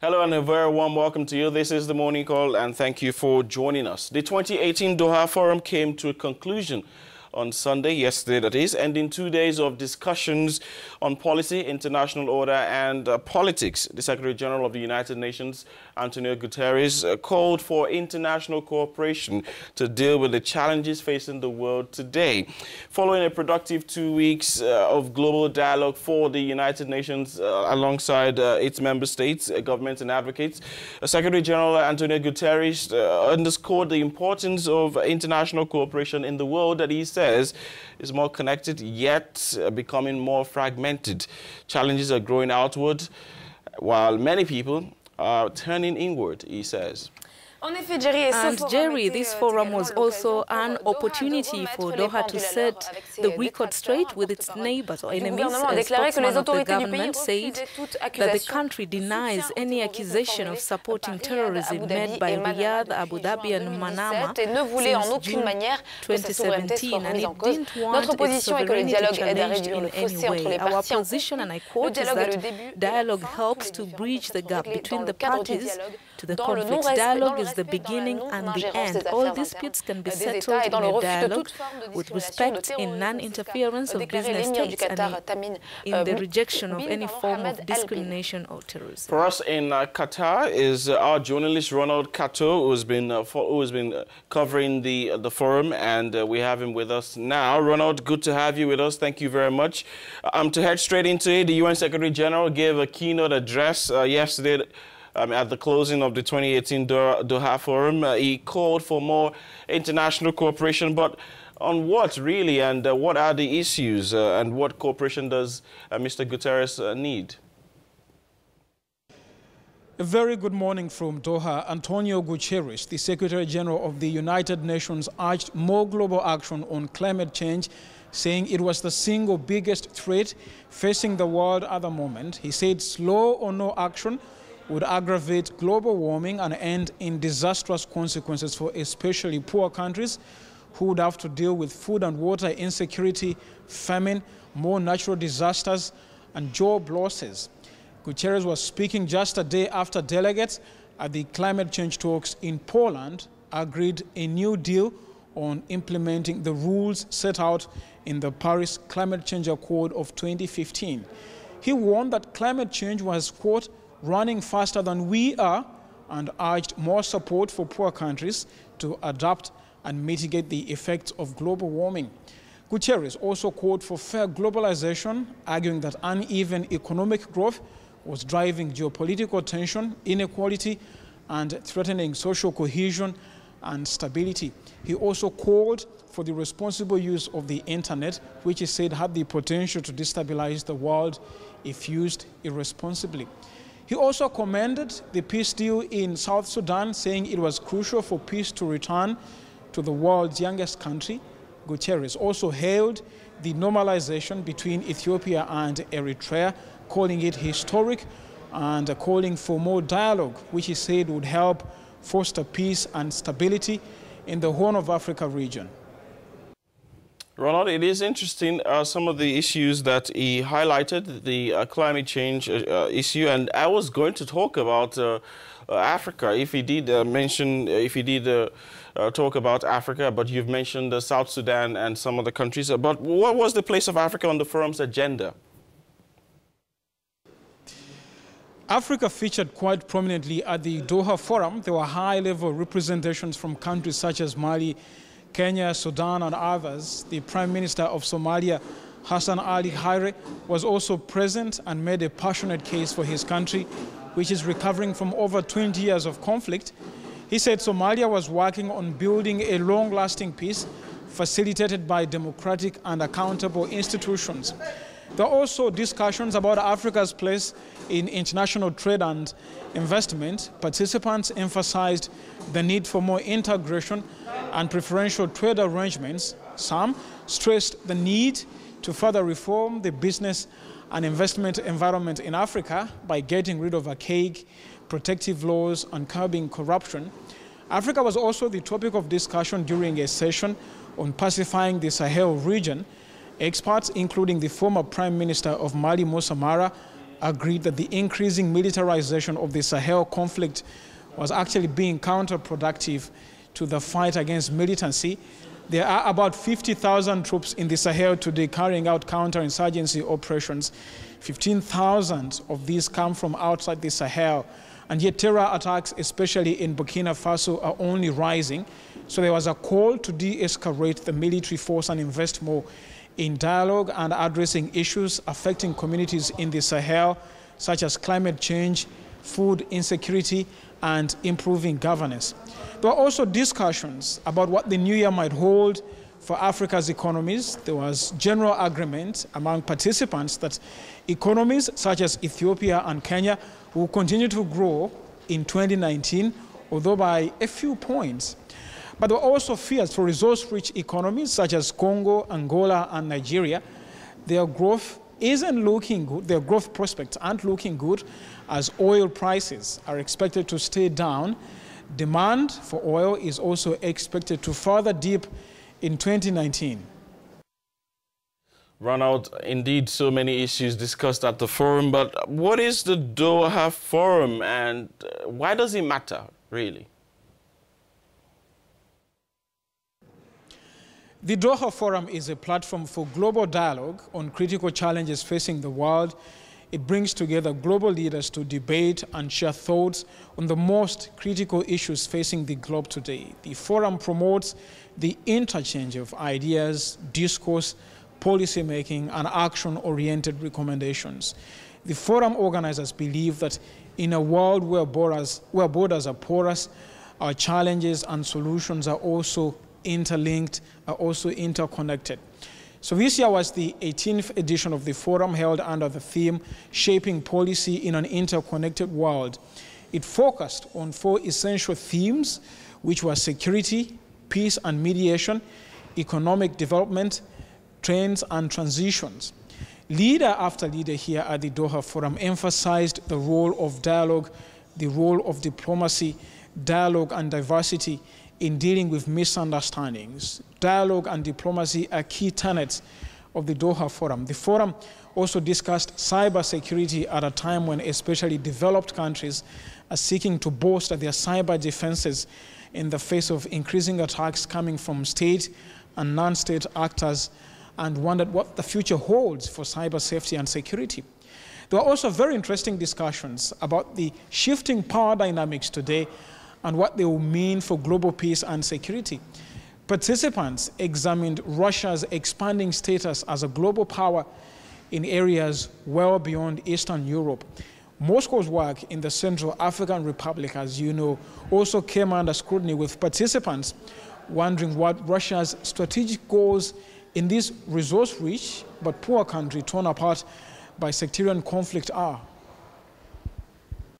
Hello and a very warm welcome to you. This is the Morning Call and thank you for joining us. The 2018 Doha Forum came to a conclusion on Sunday, yesterday that is, ending 2 days of discussions on policy, international order and politics. The Secretary General of the United Nations, Antonio Guterres, called for international cooperation to deal with the challenges facing the world today. Following a productive 2 weeks of global dialogue for the United Nations alongside its member states, governments and advocates, Secretary General Antonio Guterres underscored the importance of international cooperation in the world that he says is more connected yet becoming more fragmented. Challenges are growing outward while many people are turning inward, he says. And Jerry, this forum was also an opportunity for Doha to set the record straight with its neighbors or enemies. A spokesman of the government said that the country denies any accusation of supporting terrorism made by Riyadh, Abu Dhabi and Manama since June 2017, and it didn't want its sovereignty challenged in any way. Our position, and I quote, is that dialogue helps to bridge the gap between the parties to the conflict. Dialogue is the beginning and the end. All disputes can be settled in a dialogue with respect, in non-interference of business states, and in the rejection of any form of discrimination or terrorism. For us in Qatar is our journalist Ronald Kato, who has been covering the forum, and we have him with us now. Ronald, good to have you with us. Thank you very much. To head straight into it, the UN Secretary General gave a keynote address yesterday at the closing of the 2018 Doha Forum. He called for more international cooperation, but on what really, and what are the issues, and what cooperation does Mr. Guterres need? A very good morning from Doha. Antonio Guterres, the Secretary General of the United Nations, urged more global action on climate change, saying it was the single biggest threat facing the world at the moment. He said slow or no action would aggravate global warming and end in disastrous consequences for especially poor countries who would have to deal with food and water insecurity, famine, more natural disasters, and job losses. Guterres was speaking just a day after delegates at the climate change talks in Poland agreed a new deal on implementing the rules set out in the Paris Climate Change Accord of 2015. He warned that climate change was, quote, running faster than we are, and urged more support for poor countries to adapt and mitigate the effects of global warming. Guterres also called for fair globalization, arguing that uneven economic growth was driving geopolitical tension, inequality, and threatening social cohesion and stability. He also called for the responsible use of the internet, which he said had the potential to destabilize the world if used irresponsibly. He also commended the peace deal in South Sudan, saying it was crucial for peace to return to the world's youngest country. Guterres also hailed the normalization between Ethiopia and Eritrea, calling it historic and calling for more dialogue, which he said would help foster peace and stability in the Horn of Africa region. Ronald, it is interesting, some of the issues that he highlighted, the climate change issue, and I was going to talk about Africa, if he did talk about Africa, but you've mentioned South Sudan and some other countries. But what was the place of Africa on the forum's agenda? Africa featured quite prominently at the Doha Forum. There were high-level representations from countries such as Mali, Kenya, Sudan, and others. The Prime Minister of Somalia, Hassan Ali Haire, was also present and made a passionate case for his country, which is recovering from over 20 years of conflict. He said Somalia was working on building a long-lasting peace facilitated by democratic and accountable institutions. There are also discussions about Africa's place in international trade and investment. Participants emphasized the need for more integration and preferential trade arrangements. Some stressed the need to further reform the business and investment environment in Africa by getting rid of archaic protective laws and curbing corruption. Africa was also the topic of discussion during a session on pacifying the Sahel region. Experts, including the former Prime Minister of Mali, Moussa Mara, agreed that the increasing militarization of the Sahel conflict was actually being counterproductive to the fight against militancy. There are about 50,000 troops in the Sahel today carrying out counterinsurgency operations. 15,000 of these come from outside the Sahel. And yet terror attacks, especially in Burkina Faso, are only rising. So there was a call to de-escalate the military force and invest more in dialogue and addressing issues affecting communities in the Sahel, such as climate change, food insecurity, and improving governance. There were also discussions about what the new year might hold for Africa's economies. There was general agreement among participants that economies such as Ethiopia and Kenya will continue to grow in 2019, although by a few points. But there were also fears for resource-rich economies such as Congo, Angola, and Nigeria. Their growth isn't looking good, their growth prospects aren't looking good, as oil prices are expected to stay down. Demand for oil is also expected to further dip in 2019. Ronald, indeed, so many issues discussed at the forum, but what is the Doha Forum and why does it matter, really? The Doha Forum is a platform for global dialogue on critical challenges facing the world. It brings together global leaders to debate and share thoughts on the most critical issues facing the globe today. The forum promotes the interchange of ideas, discourse, policy-making, and action-oriented recommendations. The forum organizers believe that in a world where borders are porous, our challenges and solutions are also interlinked, are also interconnected. So this year was the 18th edition of the forum, held under the theme, Shaping Policy in an Interconnected World. It focused on 4 essential themes, which were security, peace and mediation, economic development, trends and transitions. Leader after leader here at the Doha Forum emphasized the role of dialogue, the role of diplomacy, dialogue and diversity in dealing with misunderstandings. Dialogue and diplomacy are key tenets of the Doha Forum. The forum also discussed cybersecurity at a time when especially developed countries are seeking to bolster their cyber defenses in the face of increasing attacks coming from state and non-state actors, and wondered what the future holds for cyber safety and security. There were also very interesting discussions about the shifting power dynamics today and what they will mean for global peace and security. Participants examined Russia's expanding status as a global power in areas well beyond Eastern Europe. Moscow's work in the Central African Republic, as you know, also came under scrutiny, with participants wondering what Russia's strategic goals in this resource-rich but poor country torn apart by sectarian conflict are.